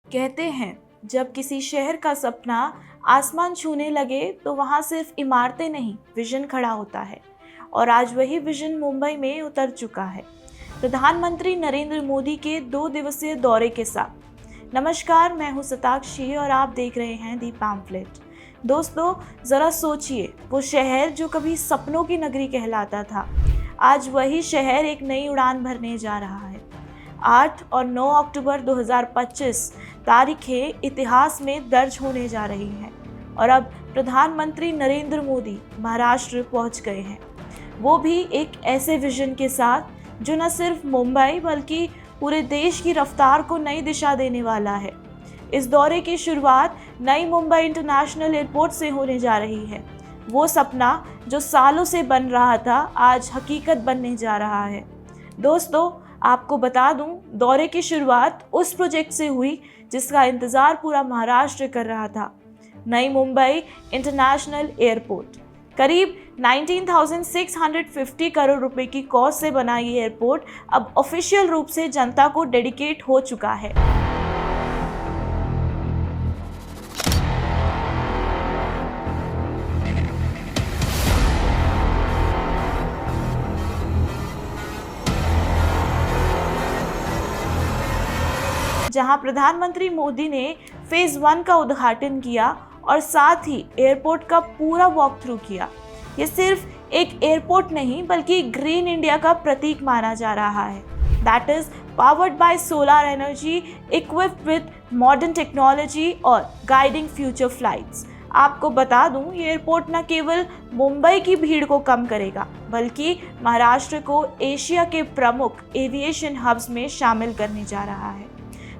कहते हैं जब किसी शहर का सपना आसमान छूने लगे तो वहाँ सिर्फ इमारतें नहीं, विजन खड़ा होता है। और आज वही विजन मुंबई में उतर चुका है, प्रधानमंत्री नरेंद्र मोदी के 2 दिवसीय दौरे के साथ। नमस्कार, मैं हूँ सताक्षी और आप देख रहे हैं दी पैम्फलेट। दोस्तों, ज़रा सोचिए, वो शहर जो कभी सपनों की नगरी कहलाता था, आज वही शहर एक नई उड़ान भरने जा रहा है। 8 और 9 अक्टूबर 2025 तारीखें इतिहास में दर्ज होने जा रही हैं और अब प्रधानमंत्री नरेंद्र मोदी महाराष्ट्र पहुंच गए हैं, वो भी एक ऐसे विजन के साथ जो न सिर्फ मुंबई बल्कि पूरे देश की रफ्तार को नई दिशा देने वाला है। इस दौरे की शुरुआत नई मुंबई इंटरनेशनल एयरपोर्ट से होने जा रही है। वो सपना जो सालों से बन रहा था, आज हकीकत बनने जा रहा है। दोस्तों, आपको बता दूं, दौरे की शुरुआत उस प्रोजेक्ट से हुई जिसका इंतज़ार पूरा महाराष्ट्र कर रहा था, नई मुंबई इंटरनेशनल एयरपोर्ट। करीब 19,650 करोड़ रुपए की कॉस्ट से बना ये एयरपोर्ट अब ऑफिशियल रूप से जनता को डेडिकेट हो चुका है। जहां प्रधानमंत्री मोदी ने फेज 1 का उद्घाटन किया और साथ ही एयरपोर्ट का पूरा वॉक थ्रू किया। ये सिर्फ एक एयरपोर्ट नहीं बल्कि ग्रीन इंडिया का प्रतीक माना जा रहा है। That is powered by solar energy, equipped with modern technology और गाइडिंग फ्यूचर फ्लाइट्स। आपको बता दूं, ये एयरपोर्ट न केवल मुंबई की भीड़ को कम करेगा बल्कि महाराष्ट्र को एशिया के प्रमुख एविएशन हब्स में शामिल करने जा रहा है।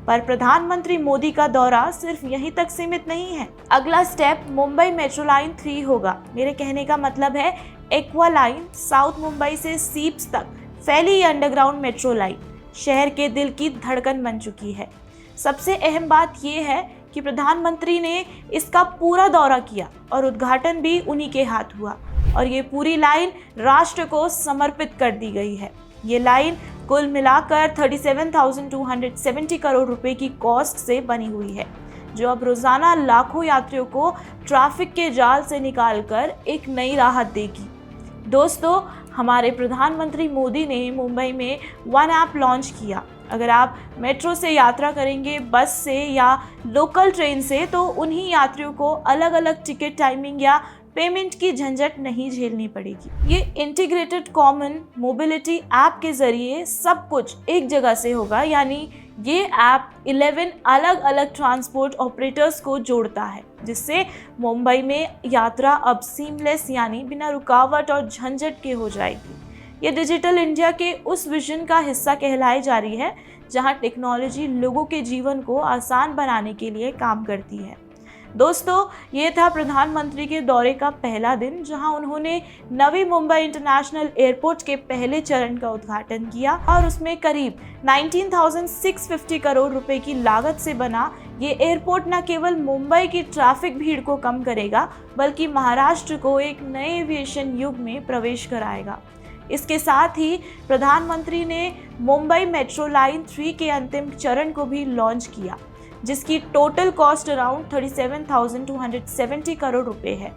पर प्रधानमंत्री मोदी का दौरा सिर्फ यहीं तक सीमित नहीं है। अगला स्टेप मुंबई मेट्रो लाइन 3 होगा। मेरे कहने का मतलब है एक्वा लाइन, साउथ मुंबई से सीप्स तक फैली ये अंडरग्राउंड मेट्रो लाइन शहर के दिल की धड़कन बन चुकी है। सबसे अहम बात ये है कि प्रधानमंत्री ने इसका पूरा दौरा किया और उद्घाटन भी उन्हीं के हाथ हुआ और ये पूरी लाइन राष्ट्र को समर्पित कर दी गई है। ये लाइन कुल मिलाकर 37,270 करोड़ रुपए की कॉस्ट से बनी हुई है, जो अब रोजाना लाखों यात्रियों को ट्रैफिक के जाल से निकालकर एक नई राहत देगी। दोस्तों, हमारे प्रधानमंत्री मोदी ने मुंबई में वन ऐप लॉन्च किया। अगर आप मेट्रो से यात्रा करेंगे, बस से या लोकल ट्रेन से, तो उन्हीं यात्रियों को अलग अलग टिकट टाइमिंग या पेमेंट की झंझट नहीं झेलनी पड़ेगी। ये इंटीग्रेटेड कॉमन मोबिलिटी ऐप के जरिए सब कुछ एक जगह से होगा, यानी ये ऐप 11 अलग अलग ट्रांसपोर्ट ऑपरेटर्स को जोड़ता है, जिससे मुंबई में यात्रा अब सीमलेस यानी बिना रुकावट और झंझट के हो जाएगी। ये डिजिटल इंडिया के उस विजन का हिस्सा कहलाई जा रही है जहां टेक्नोलॉजी लोगों के जीवन को आसान बनाने के लिए काम करती है। दोस्तों, ये था प्रधानमंत्री के दौरे का पहला दिन, जहां उन्होंने नवी मुंबई इंटरनेशनल एयरपोर्ट के पहले चरण का उद्घाटन किया और उसमें करीब 19,650 करोड़ रुपए की लागत से बना ये एयरपोर्ट न केवल मुंबई की ट्रैफिक भीड़ को कम करेगा बल्कि महाराष्ट्र को एक नए एविएशन युग में प्रवेश कराएगा। इसके साथ ही प्रधानमंत्री ने मुंबई मेट्रो लाइन 3 के अंतिम चरण को भी लॉन्च किया, जिसकी टोटल कॉस्ट अराउंड 37,270 करोड़ रुपए है।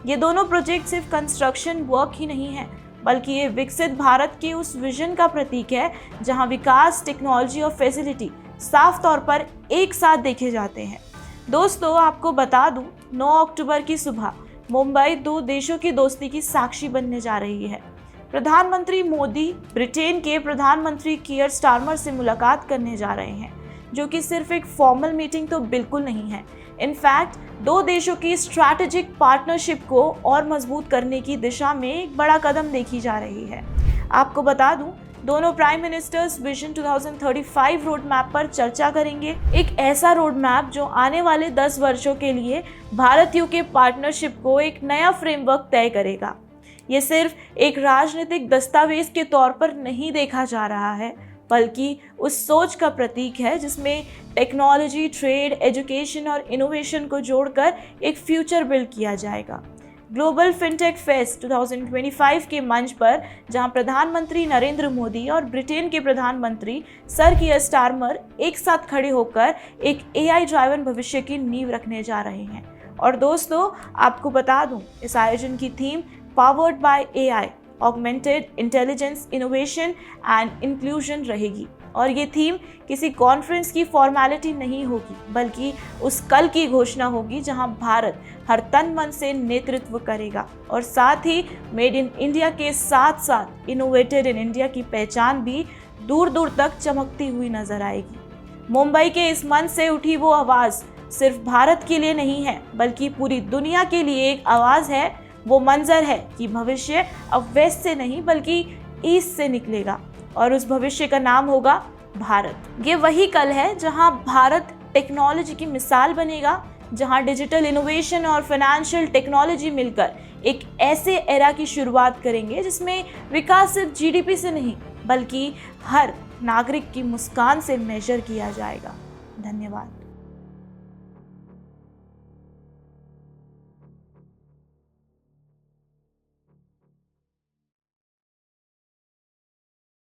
ये दोनों प्रोजेक्ट सिर्फ कंस्ट्रक्शन वर्क ही नहीं है, बल्कि ये विकसित भारत के उस विजन का प्रतीक है जहां विकास, टेक्नोलॉजी और फैसिलिटी साफ तौर पर एक साथ देखे जाते हैं। दोस्तों, आपको बता दूं, 9 अक्टूबर की सुबह मुंबई 2 देशों की दोस्ती की साक्षी बनने जा रही है। प्रधानमंत्री मोदी ब्रिटेन के प्रधानमंत्री कियर स्टारमर से मुलाकात करने जा रहे हैं, जो कि सिर्फ एक फॉर्मल मीटिंग तो बिल्कुल नहीं है। इनफैक्ट 2 देशों की स्ट्रैटेजिक पार्टनरशिप को और मजबूत करने की दिशा में एक बड़ा कदम देखी जा रही है। आपको बता दूं, दोनों prime ministers vision 2035 road map पर चर्चा करेंगे। एक ऐसा रोड मैप जो आने वाले 10 वर्षों के लिए भारत यूके पार्टनरशिप को एक नया फ्रेमवर्क तय करेगा। ये सिर्फ एक राजनीतिक दस्तावेज के तौर पर नहीं देखा जा रहा है, बल्कि उस सोच का प्रतीक है जिसमें टेक्नोलॉजी, ट्रेड, एजुकेशन और इनोवेशन को जोड़कर एक फ्यूचर बिल्ड किया जाएगा। ग्लोबल फिनटेक फेस्ट 2025 के मंच पर, जहां प्रधानमंत्री नरेंद्र मोदी और ब्रिटेन के प्रधानमंत्री सर कियर स्टारमर एक साथ खड़े होकर एक AI ड्राइवन भविष्य की नींव रखने जा रहे हैं। और दोस्तों, आपको बता दूं, इस आयोजन की theme powered by AI, augmented intelligence, innovation and inclusion रहेगी। और ये थीम किसी कॉन्फ्रेंस की फॉर्मेलिटी नहीं होगी, बल्कि उस कल की घोषणा होगी जहां भारत हर तन मन से नेतृत्व करेगा और साथ ही मेड इन इंडिया के साथ साथ इनोवेटेड इन इंडिया की पहचान भी दूर दूर तक चमकती हुई नजर आएगी। मुंबई के इस मंच से उठी वो आवाज़ सिर्फ भारत के लिए नहीं है, बल्कि पूरी दुनिया के लिए एक आवाज़ है। वो मंजर है कि भविष्य अब वेस्ट से नहीं बल्कि ईस्ट से निकलेगा और उस भविष्य का नाम होगा भारत। ये वही कल है जहां भारत टेक्नोलॉजी की मिसाल बनेगा, जहां डिजिटल इनोवेशन और फाइनेंशियल टेक्नोलॉजी मिलकर एक ऐसे एरा की शुरुआत करेंगे जिसमें विकास सिर्फ GDP से नहीं बल्कि हर नागरिक की मुस्कान से मेजर किया जाएगा। धन्यवाद।